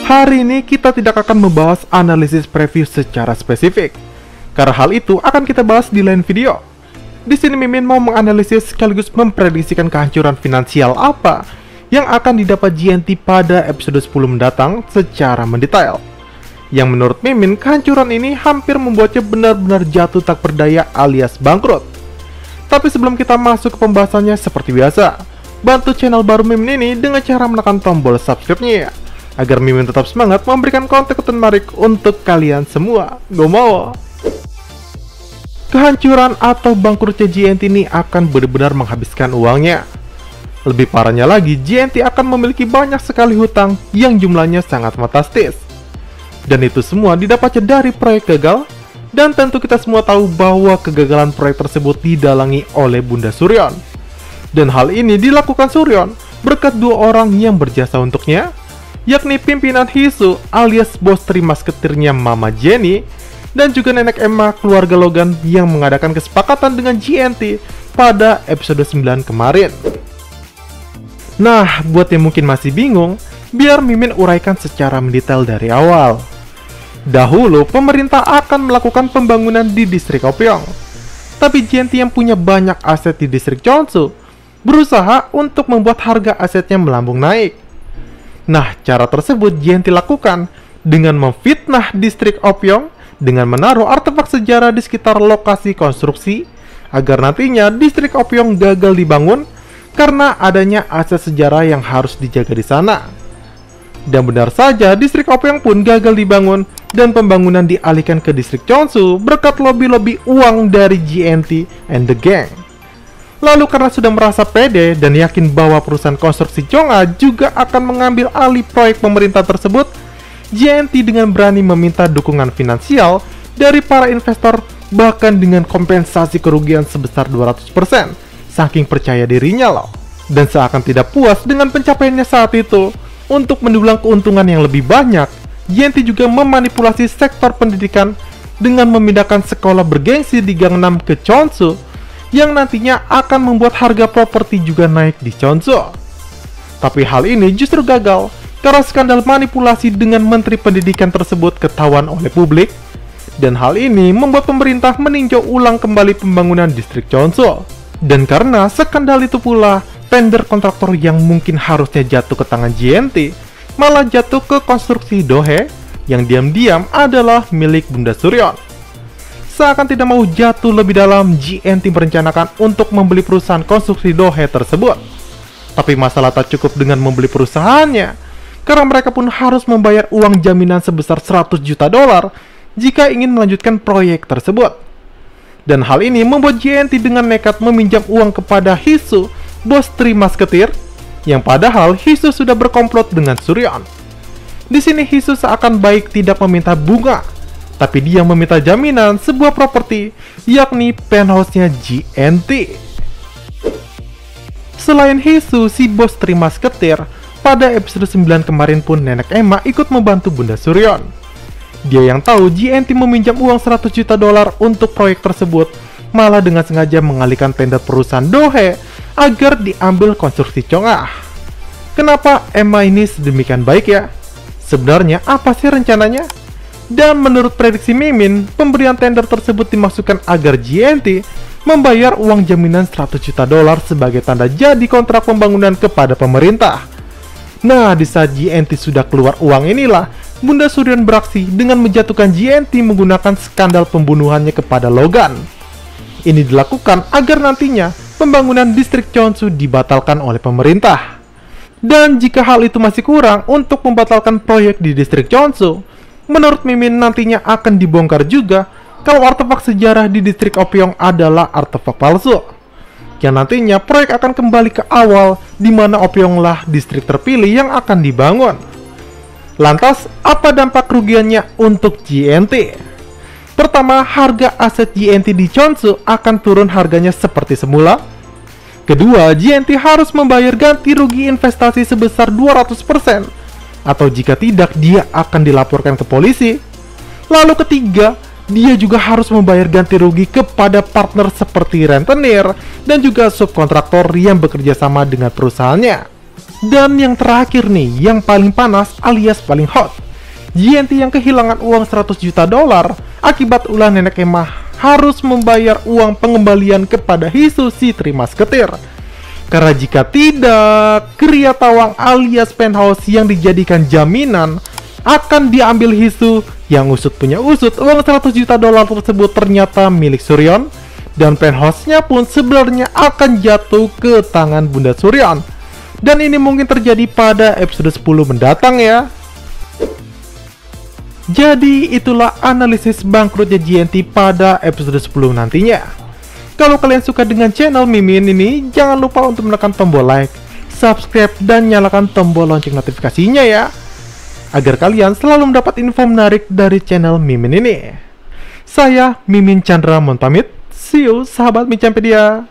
Hari ini kita tidak akan membahas analisis preview secara spesifik, karena hal itu akan kita bahas di lain video. Di sini Mimin mau menganalisis sekaligus memprediksikan kehancuran finansial apa yang akan didapat JNT pada episode 10 mendatang secara mendetail. Yang menurut Mimin, kehancuran ini hampir membuatnya benar-benar jatuh tak berdaya alias bangkrut. Tapi sebelum kita masuk ke pembahasannya, seperti biasa, bantu channel baru Mimin ini dengan cara menekan tombol subscribe-nya ya, agar Mimin tetap semangat memberikan konten-konten menarik untuk kalian semua. Gomo! Kehancuran atau bangkrutnya JNT ini akan benar-benar menghabiskan uangnya. Lebih parahnya lagi, JNT akan memiliki banyak sekali hutang yang jumlahnya sangat fantastis. Dan itu semua didapatnya dari proyek gagal, dan tentu kita semua tahu bahwa kegagalan proyek tersebut didalangi oleh Bunda Suryon. Dan hal ini dilakukan Suryon berkat dua orang yang berjasa untuknya, yakni pimpinan Hisu alias bos trimasketirnya Mama Jenny, dan juga nenek Emma keluarga Logan yang mengadakan kesepakatan dengan JNT pada episode 9 kemarin. Nah, buat yang mungkin masih bingung, biar Mimin uraikan secara mendetail dari awal. Dahulu, pemerintah akan melakukan pembangunan di distrik Opyeong, tapi JNT yang punya banyak aset di distrik Cheonsu berusaha untuk membuat harga asetnya melambung naik. Nah, cara tersebut JNT lakukan dengan memfitnah distrik Opyeong dengan menaruh artefak sejarah di sekitar lokasi konstruksi agar nantinya distrik Opyeong gagal dibangun karena adanya aset sejarah yang harus dijaga di sana. Dan benar saja, distrik Opyeong pun gagal dibangun dan pembangunan dialihkan ke distrik Cheonsu berkat lobby-lobby uang dari JNT and the gang. Lalu karena sudah merasa pede dan yakin bahwa perusahaan konstruksi Chong'a juga akan mengambil alih proyek pemerintah tersebut, JNT dengan berani meminta dukungan finansial dari para investor bahkan dengan kompensasi kerugian sebesar 200%, saking percaya dirinya loh. Dan seakan tidak puas dengan pencapaiannya saat itu, untuk mendulang keuntungan yang lebih banyak, JNT juga memanipulasi sektor pendidikan dengan memindahkan sekolah bergengsi di Gangnam ke Cheonsu, yang nantinya akan membuat harga properti juga naik di Cheonsu. Tapi hal ini justru gagal karena skandal manipulasi dengan menteri pendidikan tersebut ketahuan oleh publik, dan hal ini membuat pemerintah meninjau ulang kembali pembangunan distrik Cheonsu. Dan karena skandal itu pula, tender kontraktor yang mungkin harusnya jatuh ke tangan JNT malah jatuh ke konstruksi Dohe yang diam-diam adalah milik Bunda Suryon. Seakan tidak mau jatuh lebih dalam, JNT merencanakan untuk membeli perusahaan konstruksi Dohe tersebut. Tapi masalah tak cukup dengan membeli perusahaannya, karena mereka pun harus membayar uang jaminan sebesar 100 juta dolar jika ingin melanjutkan proyek tersebut. Dan hal ini membuat JNT dengan nekat meminjam uang kepada Hisu, bos trimasketir, yang padahal Hisu sudah berkomplot dengan Suryon. Di sini Hisu seakan baik tidak meminta bunga, tapi dia meminta jaminan sebuah properti, yakni penthouse-nya JNT. Selain Hisu, si bos trimasketir, pada episode 9 kemarin pun nenek Emma ikut membantu Bunda Suryon. Dia yang tahu JNT meminjam uang 100 juta dolar untuk proyek tersebut, malah dengan sengaja mengalihkan tender perusahaan Dohe agar diambil konstruksi Chong'a. Kenapa Emma ini sedemikian baik ya? Sebenarnya apa sih rencananya? Dan menurut prediksi Mimin, pemberian tender tersebut dimaksudkan agar JNT membayar uang jaminan 100 juta dolar sebagai tanda jadi kontrak pembangunan kepada pemerintah. Nah, di saat JNT sudah keluar uang inilah, Bunda Suryon beraksi dengan menjatuhkan JNT menggunakan skandal pembunuhannya kepada Logan. Ini dilakukan agar nantinya pembangunan distrik Cheonsu dibatalkan oleh pemerintah. Dan jika hal itu masih kurang untuk membatalkan proyek di distrik Cheonsu, menurut Mimin nantinya akan dibongkar juga kalau artefak sejarah di distrik Opyeong adalah artefak palsu. Yang nantinya proyek akan kembali ke awal di mana Opyeong lah distrik terpilih yang akan dibangun. Lantas, apa dampak kerugiannya untuk JNT? Pertama, harga aset JNT di Cheonsu akan turun harganya seperti semula. Kedua, JNT harus membayar ganti rugi investasi sebesar 200%, atau jika tidak, dia akan dilaporkan ke polisi. Lalu ketiga, dia juga harus membayar ganti rugi kepada partner seperti rentenir dan juga subkontraktor yang bekerja sama dengan perusahaannya. Dan yang terakhir nih, yang paling panas alias paling hot, JNT yang kehilangan uang 100 juta dolar akibat ulah nenek Emma harus membayar uang pengembalian kepada Hisu si Trimasketir. Karena jika tidak, Kria Tawang alias Penthouse yang dijadikan jaminan akan diambil Hisu. Yang usut punya usut, uang 100 juta dolar tersebut ternyata milik Suryon, dan Penthouse-nya pun sebenarnya akan jatuh ke tangan Bunda Suryon. Dan ini mungkin terjadi pada episode 10 mendatang ya. Jadi itulah analisis bangkrutnya JNT pada episode 10 nantinya. Kalau kalian suka dengan channel Mimin ini, jangan lupa untuk menekan tombol like, subscribe, dan nyalakan tombol lonceng notifikasinya ya, agar kalian selalu mendapat info menarik dari channel Mimin ini. Saya Mimin Chandra mohon pamit. See you sahabat Micampedia.